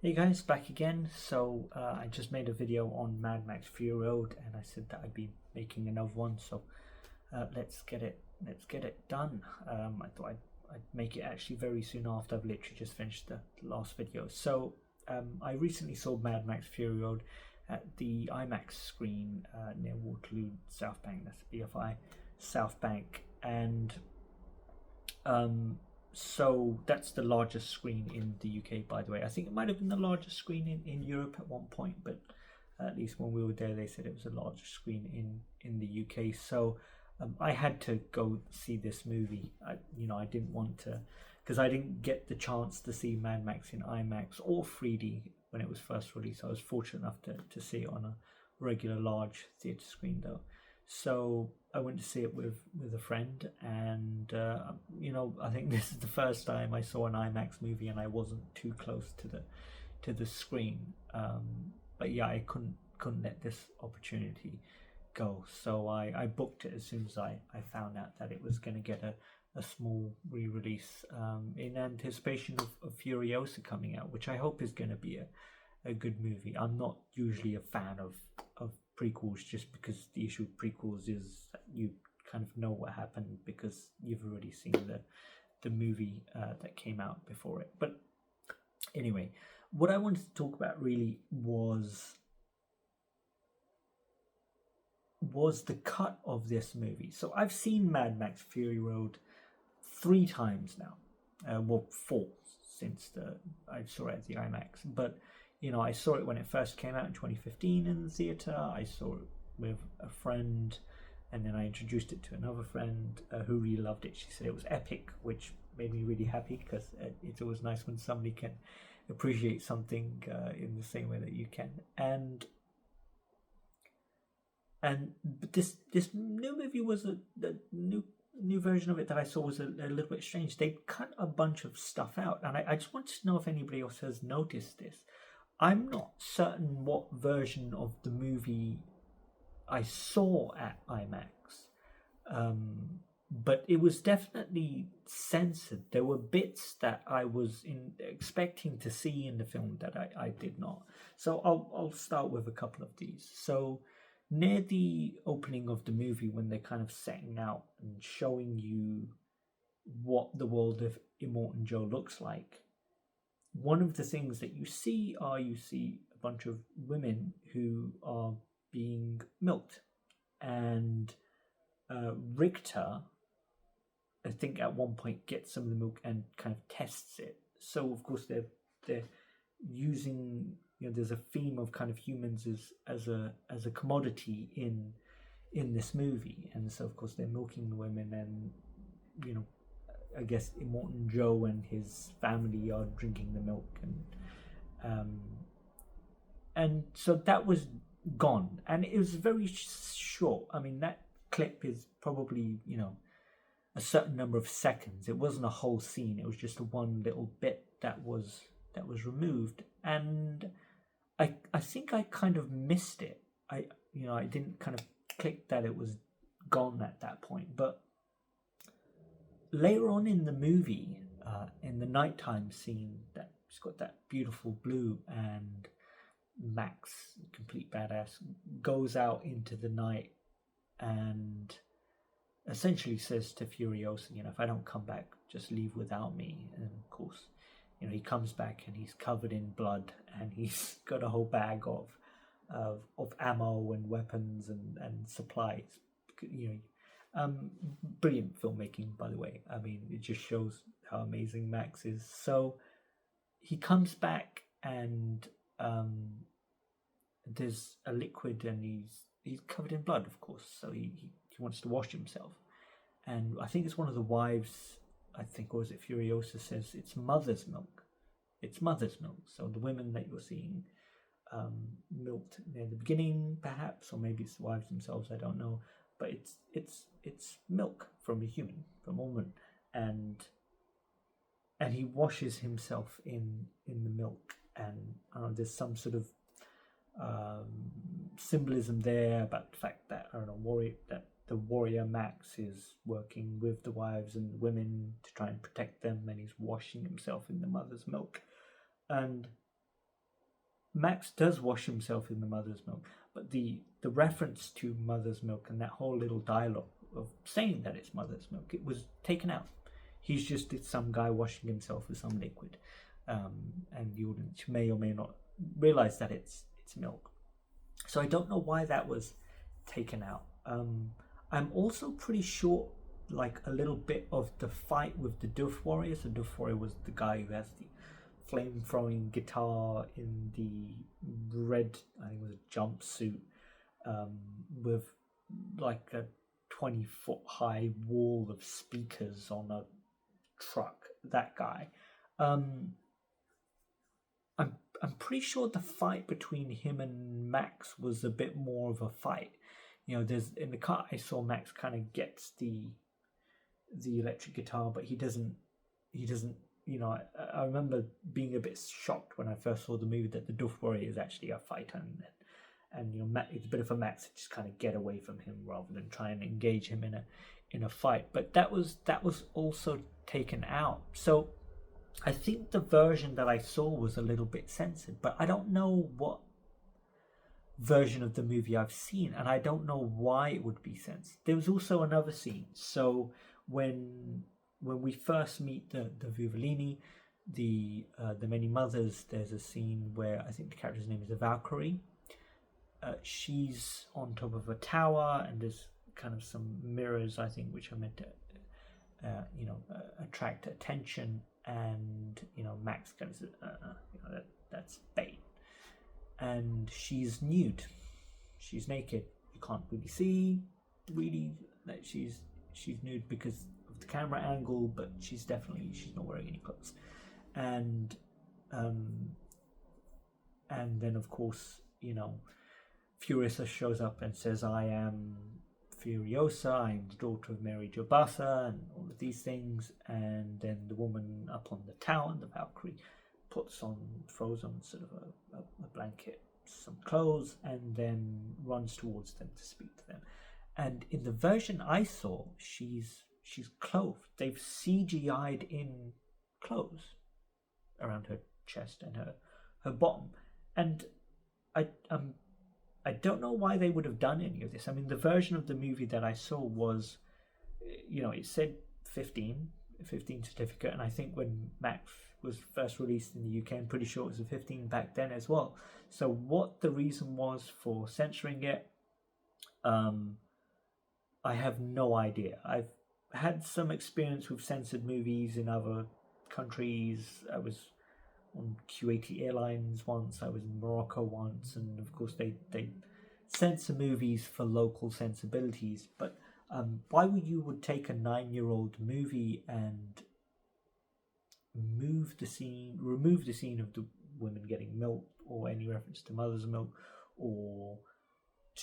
Hey guys, back again. I just made a video on Mad Max Fury Road, and I said that I'd be making another one. Let's get it done. I thought I'd make it actually very soon after. I've literally just finished the last video. I recently saw Mad Max Fury Road at the IMAX screen near Waterloo South Bank. That's the BFI South Bank, and so that's the largest screen in the UK, by the way. I think it might have been the largest screen in Europe at one point, but at least when we were there, they said it was the largest screen in the UK. I had to go see this movie. I didn't want to, because I didn't get the chance to see Mad Max in IMAX or 3D when it was first released. I was fortunate enough to see it on a regular large theatre screen though. So I went to see it with a friend, and I think this is the first time I saw an IMAX movie, and I wasn't too close to the screen. But yeah, I couldn't let this opportunity go. So I booked it as soon as I found out that it was going to get a small re-release in anticipation of Furiosa coming out, which I hope is going to be a good movie. I'm not usually a fan of prequels, just because the issue with prequels is that you kind of know what happened because you've already seen the movie that came out before it. But anyway, what I wanted to talk about really was the cut of this movie. So I've seen Mad Max Fury Road 3 times now. Well, 4 since I saw it at the IMAX. But I saw it when it first came out in 2015 in the theater. I saw it with a friend, and then I introduced it to another friend who really loved it. She said it was epic, which made me really happy, because it's always nice when somebody can appreciate something in the same way that you can. But this new movie was the new version of it that I saw was a little bit strange. They cut a bunch of stuff out, and I just wanted to know if anybody else has noticed this. I'm not certain what version of the movie I saw at IMAX, but it was definitely censored. There were bits that I was expecting to see in the film that I did not. So I'll start with a couple of these. So near the opening of the movie, when they're kind of setting out and showing you what the world of Immortan Joe looks like, one of the things that you see a bunch of women who are being milked, and Richter, I think at one point, gets some of the milk and kind of tests it. So of course they're using, there's a theme of kind of humans as a commodity in this movie, and so of course they're milking the women, and I guess Immortan Joe and his family are drinking the milk, and so that was gone, and it was very short. I mean, that clip is probably a certain number of seconds. It wasn't a whole scene. It was just one little bit that was removed, and I think I kind of missed it. I didn't kind of click that it was gone at that point, but later on in the movie, in the nighttime scene, that it's got that beautiful blue, and Max, complete badass, goes out into the night and essentially says to Furiosa, if I don't come back, just leave without me. And of course, he comes back and he's covered in blood, and he's got a whole bag of ammo and weapons and supplies. Brilliant filmmaking, by the way. I mean, it just shows how amazing Max is. So he comes back, and there's a liquid, and he's covered in blood, of course. So he wants to wash himself, and I think it's one of the wives. I think, or is it Furiosa, says it's mother's milk. It's mother's milk. So the women that you're seeing milked near the beginning, perhaps, or maybe it's the wives themselves. I don't know. But it's milk from a human, from a woman, and he washes himself in the milk, and there's some sort of symbolism there about the fact that the warrior Max is working with the wives and the women to try and protect them, and he's washing himself in the mother's milk, and Max does wash himself in the mother's milk, but the reference to mother's milk and that whole little dialogue of saying that it's mother's milk, it was taken out. He's just some guy washing himself with some liquid, and the audience may or may not realize that it's milk. So I don't know why that was taken out. I'm also pretty sure, like, a little bit of the fight with the Doof Warriors. The Doof Warrior was the guy who has the flame throwing guitar in the red, I think it was a jumpsuit, with like a 20-foot high wall of speakers on a truck. That guy. I'm pretty sure the fight between him and Max was a bit more of a fight. There's in the cut I saw Max kind of gets the electric guitar, but he doesn't. I remember being a bit shocked when I first saw the movie that the Doof Warrior is actually a fighter, and it's a bit of a Max to just kind of get away from him rather than try and engage him in a fight. But that was also taken out. So I think the version that I saw was a little bit censored, but I don't know what version of the movie I've seen, and I don't know why it would be censored. There was also another scene. So when we first meet the Vuvellini, the many mothers, there's a scene where I think the character's name is a Valkyrie. She's on top of a tower, and there's kind of some mirrors, I think, which are meant to attract attention. And Max goes, that's bait. And she's nude. She's naked. You can't really see that she's nude because of the camera angle, but she's not wearing any clothes. And then of course, Furiosa shows up and says, I am Furiosa, I'm the daughter of Mary Jobasa, and all of these things. And then the woman up on the tower, the Valkyrie, throws on sort of a blanket, some clothes, and then runs towards them to speak to them. And in the version I saw, she's clothed. They've CGI'd in clothes around her chest and her bottom. And I don't know why they would have done any of this. I mean, the version of the movie that I saw was, it said 15 certificate, and I think when Max was first released in the UK, I'm pretty sure it was a 15 back then as well. So what the reason was for censoring it, I have no idea. I've had some experience with censored movies in other countries. I was on Kuwaiti Airlines once, I was in Morocco once, and of course they censor movies for local sensibilities. But why would take a 9-year-old movie and remove the scene of the women getting milk, or any reference to mother's milk, or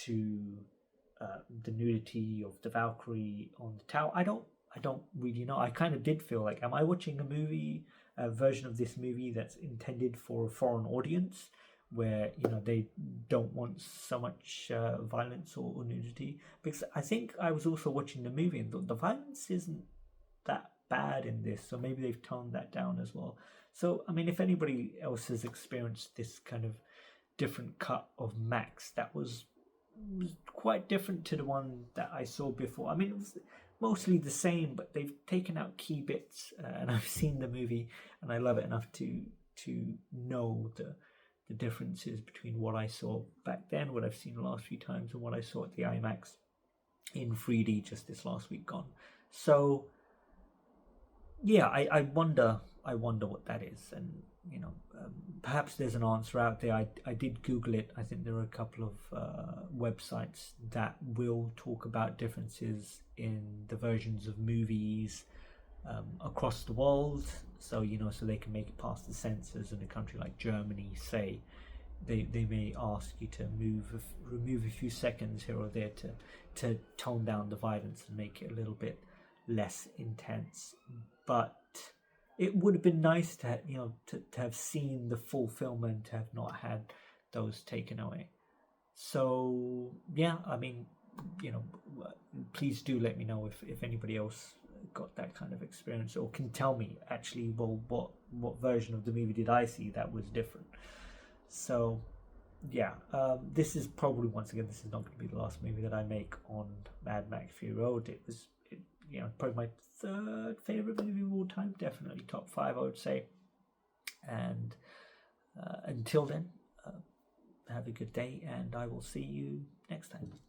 to the nudity of the Valkyrie on the tower? I don't really know. I kind of did feel like, am I watching a version of this movie that's intended for a foreign audience, where they don't want so much violence or nudity? Because I think I was also watching the movie and thought the violence isn't that bad in this, so maybe they've toned that down as well. So I mean, if anybody else has experienced this kind of different cut of Max, that was quite different to the one that I saw before. I mean, it was mostly the same, but they've taken out key bits, and I've seen the movie and I love it enough to know the differences between what I saw back then, what I've seen the last few times, and what I saw at the IMAX in 3D just this last week gone. So yeah, I wonder what that is, and perhaps there's an answer out there. I did Google it. I think there are a couple of websites that will talk about differences in the versions of movies across the world. So so they can make it past the censors. In a country like Germany, say, they may ask you to remove a few seconds here or there to tone down the violence and make it a little bit less intense. But it would have been nice to have seen the full film and to have not had those taken away. So yeah, I mean, please do let me know if anybody else got that kind of experience, or can tell me actually, well, what version of the movie did I see that was different. So yeah, this is probably, once again, this is not going to be the last movie that I make on Mad Max Fury Road. Probably my third favorite movie of all time, definitely top 5, I would say. And until then, have a good day, and I will see you next time.